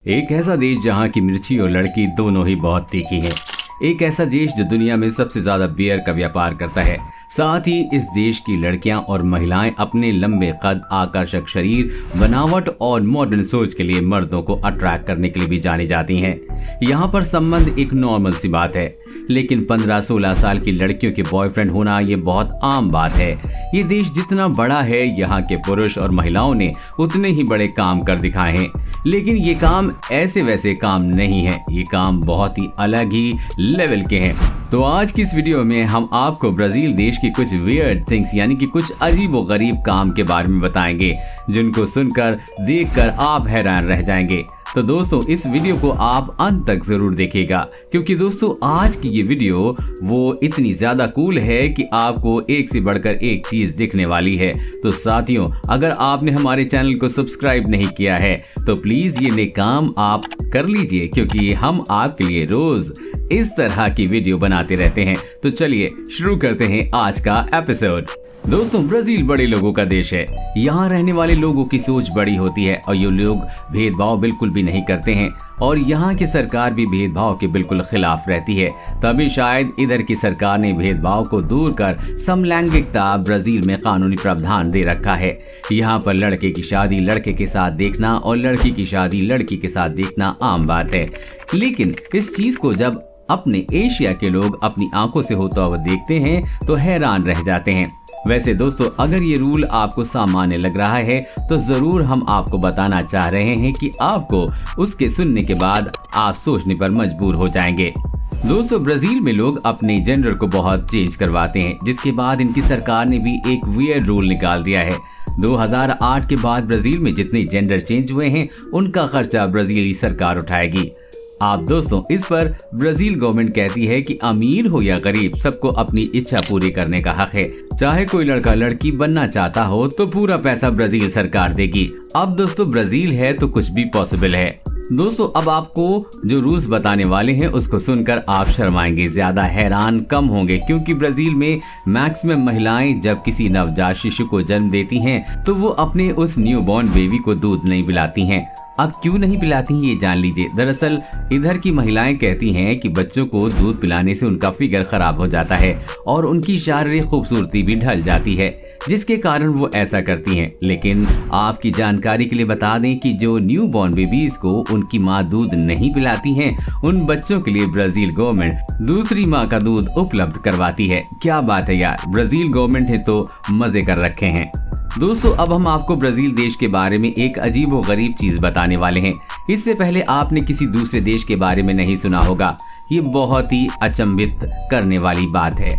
एक ऐसा देश जहाँ की मिर्ची और लड़की दोनों ही बहुत तीखी हैं। एक ऐसा देश जो दुनिया में सबसे ज्यादा बियर का व्यापार करता है। साथ ही इस देश की लड़कियां और महिलाएं अपने लंबे कद, आकर्षक शरीर, बनावट और मॉडर्न सोच के लिए मर्दों को अट्रैक्ट करने के लिए भी जानी जाती हैं। यहाँ पर संबंध एक नॉर्मल सी बात है, लेकिन 15-16 साल की लड़कियों के बॉयफ्रेंड होना ये बहुत आम बात है। ये देश जितना बड़ा है, यहाँ के पुरुष और महिलाओं ने उतने ही बड़े काम कर दिखाए हैं। लेकिन ये काम ऐसे वैसे काम नहीं है, ये काम बहुत ही अलग ही लेवल के हैं। तो आज की इस वीडियो में हम आपको ब्राजील देश की कुछ वियर्ड थिंग्स यानी कि कुछ अजीबोगरीब काम के बारे में बताएंगे, जिनको सुनकर देखकर आप हैरान रह जाएंगे। तो दोस्तों, इस वीडियो को आप अंत तक जरूर देखिएगा, क्योंकि दोस्तों आज की ये वीडियो वो इतनी ज्यादा कूल है कि आपको एक से बढ़कर एक चीज दिखने वाली है। तो साथियों, अगर आपने हमारे चैनल को सब्सक्राइब नहीं किया है तो प्लीज ये नेक काम आप कर लीजिए, क्योंकि हम आपके लिए रोज इस तरह की वीडियो बनाते रहते हैं। तो चलिए शुरू करते हैं आज का एपिसोड। दोस्तों, ब्राजील बड़े लोगों का देश है। यहाँ रहने वाले लोगों की सोच बड़ी होती है और ये लोग भेदभाव बिल्कुल भी नहीं करते हैं, और यहाँ की सरकार भी भेदभाव के बिल्कुल खिलाफ रहती है। तभी शायद इधर की सरकार ने भेदभाव को दूर कर समलैंगिकता ब्राजील में कानूनी प्रावधान दे रखा है। यहाँ पर लड़के की शादी लड़के के साथ देखना और लड़की की शादी लड़की के साथ देखना आम बात है। लेकिन इस चीज को जब अपने एशिया के लोग अपनी आंखों से होता हुआ देखते हैं तो हैरान रह जाते हैं। वैसे दोस्तों, अगर ये रूल आपको सामान्य लग रहा है तो जरूर हम आपको बताना चाह रहे हैं कि आपको उसके सुनने के बाद आप सोचने पर मजबूर हो जाएंगे। दोस्तों, ब्राजील में लोग अपने जेंडर को बहुत चेंज करवाते हैं, जिसके बाद इनकी सरकार ने भी एक वियर्ड रूल निकाल दिया है। 2008 के बाद ब्राजील में जितने जेंडर चेंज हुए हैं उनका खर्चा ब्राजीली सरकार उठाएगी। आप दोस्तों, इस पर ब्राजील गवर्नमेंट कहती है कि अमीर हो या गरीब, सबको अपनी इच्छा पूरी करने का हक है। चाहे कोई लड़का लड़की बनना चाहता हो तो पूरा पैसा ब्राजील सरकार देगी। अब दोस्तों, ब्राजील है तो कुछ भी पॉसिबल है। दोस्तों, अब आपको जो रूल्स बताने वाले हैं उसको सुनकर आप शर्माएंगे, ज्यादा हैरान कम होंगे, क्योंकि ब्राजील में मैक्सिमम महिलाएं जब किसी नवजात शिशु को जन्म देती हैं तो वो अपने उस न्यूबॉर्न बेबी को दूध नहीं पिलाती हैं। अब क्यों नहीं पिलाती हैं ये जान लीजिए। दरअसल इधर की महिलाएं कहती हैं कि बच्चों को दूध पिलाने से उनका फिगर खराब हो जाता है और उनकी शारीरिक खूबसूरती भी ढल जाती है, जिसके कारण वो ऐसा करती हैं। लेकिन आपकी जानकारी के लिए बता दें कि जो न्यूबॉर्न बेबीज को उनकी माँ दूध नहीं पिलाती हैं, उन बच्चों के लिए ब्राजील गवर्नमेंट दूसरी माँ का दूध उपलब्ध करवाती है। क्या बात है यार, ब्राजील गवर्नमेंट ने तो मजे कर रखे हैं। दोस्तों, अब हम आपको ब्राजील देश के बारे में एक अजीब व गरीब चीज बताने वाले हैं। इससे पहले आपने किसी दूसरे देश के बारे में नहीं सुना होगा। ये बहुत ही अचंभित करने वाली बात है।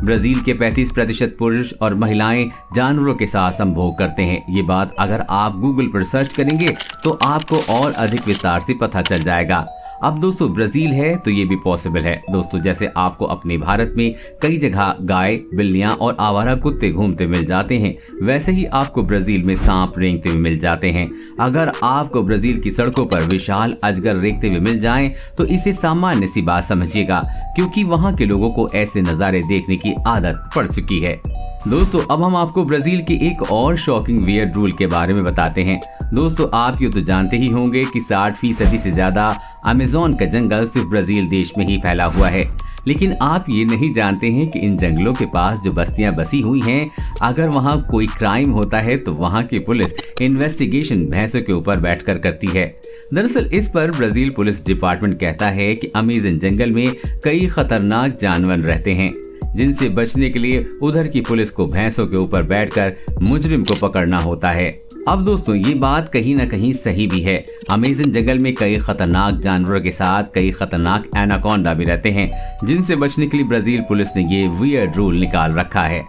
ब्राजील के 35% पुरुष और महिलाएं जानवरों के साथ संभोग करते हैं। ये बात अगर आप गूगल पर सर्च करेंगे तो आपको और अधिक विस्तार से पता चल जाएगा। अब दोस्तों, ब्राजील है तो ये भी पॉसिबल है। दोस्तों, जैसे आपको अपने भारत में कई जगह गाय, बिल्लियां और आवारा कुत्ते घूमते मिल जाते हैं, वैसे ही आपको ब्राजील में सांप रेंगते हुए मिल जाते हैं। अगर आपको ब्राजील की सड़कों पर विशाल अजगर रेंगते हुए मिल जाएं तो इसे सामान्य सी बात समझिएगा, क्योंकि वहां के लोगों को ऐसे नज़ारे देखने की आदत पड़ चुकी है। दोस्तों, अब हम आपको ब्राजील के एक और शॉकिंग वियर्ड रूल के बारे में बताते हैं। दोस्तों, आप ये तो जानते ही होंगे कि 60% से ज्यादा अमेज़न का जंगल सिर्फ ब्राजील देश में ही फैला हुआ है। लेकिन आप ये नहीं जानते हैं कि इन जंगलों के पास जो बस्तियां बसी हुई हैं, अगर वहां कोई क्राइम होता है तो वहां की पुलिस इन्वेस्टिगेशन भैंसों के ऊपर बैठकर करती है। दरअसल इस पर ब्राजील पुलिस डिपार्टमेंट कहता है कि अमेज़न जंगल में कई खतरनाक जानवर रहते हैं, जिनसे बचने के लिए उधर की पुलिस को भैंसों के ऊपर बैठकर मुजरिम को पकड़ना होता है। अब दोस्तों, ये बात कहीं ना कहीं सही भी है। अमेज़न जंगल में कई खतरनाक जानवरों के साथ कई खतरनाक एनाकोंडा भी रहते हैं, जिनसे बचने के लिए ब्राजील पुलिस ने ये वियर्ड रूल निकाल रखा है।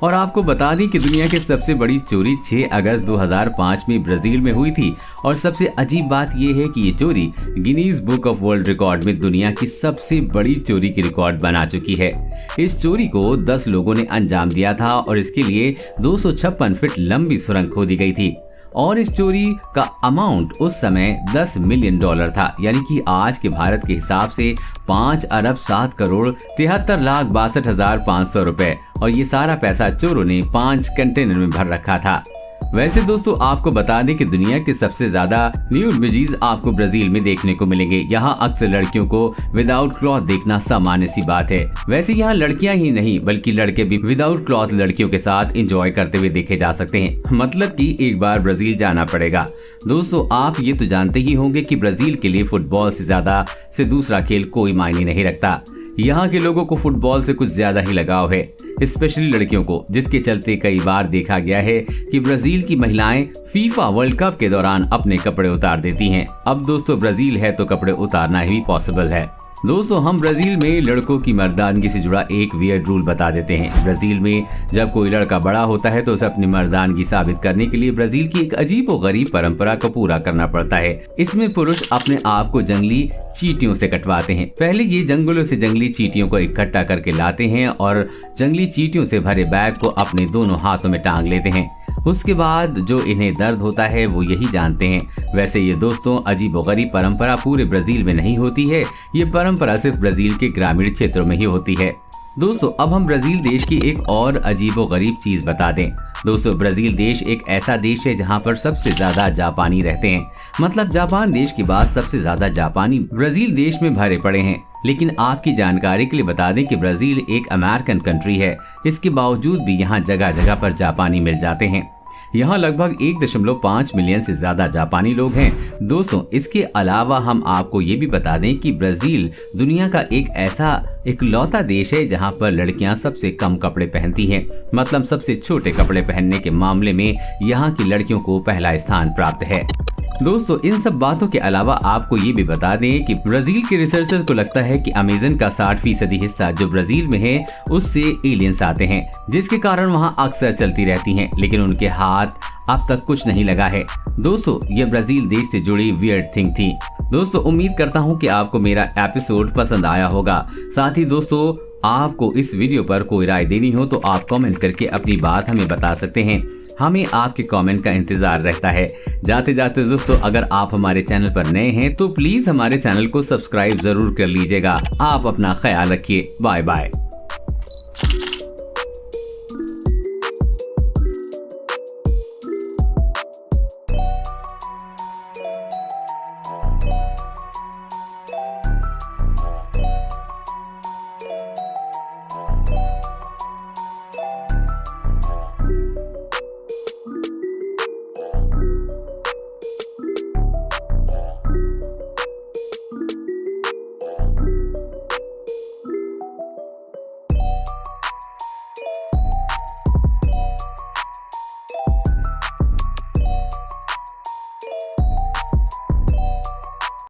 और आपको बता दें कि दुनिया की सबसे बड़ी चोरी 6 अगस्त 2005 में ब्राजील में हुई थी। और सबसे अजीब बात यह है कि ये चोरी Guinness book of world record में दुनिया की सबसे बड़ी चोरी की रिकॉर्ड बना चुकी है। इस चोरी को 10 लोगों ने अंजाम दिया था और इसके लिए 256 फीट लंबी सुरंग खोदी गई थी। और इस चोरी का अमाउंट उस समय $10 मिलियन था, यानी कि आज के भारत के हिसाब से 5 अरब 7 करोड़ 73,62,500 रुपए। और ये सारा पैसा चोरों ने 5 कंटेनर में भर रखा था। वैसे दोस्तों आपको बता दें कि दुनिया के सबसे ज्यादा न्यूड इमेजेस आपको ब्राजील में देखने को मिलेंगे। यहाँ अक्सर लड़कियों को विदाउट क्लॉथ देखना सामान्य सी बात है। वैसे यहाँ लड़कियां ही नहीं बल्कि लड़के भी विदाउट क्लॉथ लड़कियों के साथ एंजॉय करते हुए देखे जा सकते हैं। मतलब कि एक बार ब्राजील जाना पड़ेगा। दोस्तों आप ये तो जानते ही होंगे कि ब्राजील के लिए फुटबॉल से ज्यादा से दूसरा खेल कोई मायने नहीं रखता। यहाँ के लोगों को फुटबॉल से कुछ ज्यादा ही लगाव है, स्पेशली लड़कियों को, जिसके चलते कई बार देखा गया है कि ब्राजील की महिलाएं फीफा वर्ल्ड कप के दौरान अपने कपड़े उतार देती हैं। अब दोस्तों ब्राजील है तो कपड़े उतारना ही पॉसिबल है। दोस्तों हम ब्राजील में लड़कों की मर्दानगी से जुड़ा एक वियर्ड रूल बता देते हैं। ब्राजील में जब कोई लड़का बड़ा होता है तो उसे अपनी मर्दानगी साबित करने के लिए ब्राजील की एक अजीब और गरीब परंपरा को पूरा करना पड़ता है। इसमें पुरुष अपने आप को जंगली चींटियों से कटवाते हैं। पहले ये जंगलों से जंगली चींटियों को इकट्ठा करके लाते हैं और जंगली चींटियों से भरे बैग को अपने दोनों हाथों में टांग लेते हैं। उसके बाद जो इन्हें दर्द होता है वो यही जानते हैं। वैसे ये दोस्तों अजीबोगरीब परंपरा पूरे ब्राजील में नहीं होती है, ये परंपरा सिर्फ ब्राजील के ग्रामीण क्षेत्रों में ही होती है। दोस्तों अब हम ब्राजील देश की एक और अजीबोगरीब चीज बता दें। दोस्तों ब्राजील देश एक ऐसा देश है जहां पर सबसे ज्यादा जापानी रहते हैं। मतलब जापान देश के बाद सबसे ज्यादा जापानी ब्राजील देश में भरे पड़े हैं। लेकिन आपकी जानकारी के लिए बता दें कि ब्राजील एक अमेरिकन कंट्री है। इसके बावजूद भी यहाँ जगह जगह पर जापानी मिल जाते हैं। यहाँ लगभग 1.5 मिलियन से ज्यादा जापानी लोग हैं। दोस्तों इसके अलावा हम आपको ये भी बता दें कि ब्राजील दुनिया का एक ऐसा इकलौता देश है जहाँ पर लड़कियाँ सबसे कम कपड़े पहनती हैं। मतलब सबसे छोटे कपड़े पहनने के मामले में यहाँ की लड़कियों को पहला स्थान प्राप्त है। दोस्तों इन सब बातों के अलावा आपको ये भी बता दें कि ब्राजील के रिसर्चर्स को लगता है कि अमेज़न का 60% हिस्सा जो ब्राजील में है उससे एलियंस आते हैं, जिसके कारण वहाँ अक्सर चलती रहती हैं, लेकिन उनके हाथ अब तक कुछ नहीं लगा है। दोस्तों ये ब्राजील देश से जुड़ी वियर्ड थिंग थी। दोस्तों उम्मीद करता हूँ कि आपको मेरा एपिसोड पसंद आया होगा। साथ ही दोस्तों आपको इस वीडियो पर कोई राय देनी हो तो आप कमेंट करके अपनी बात हमें बता सकते हैं। हमें आपके कमेंट का इंतजार रहता है। जाते जाते दोस्तों अगर आप हमारे चैनल पर नए हैं तो प्लीज हमारे चैनल को सब्सक्राइब जरूर कर लीजिएगा। आप अपना ख्याल रखिए। Bye bye.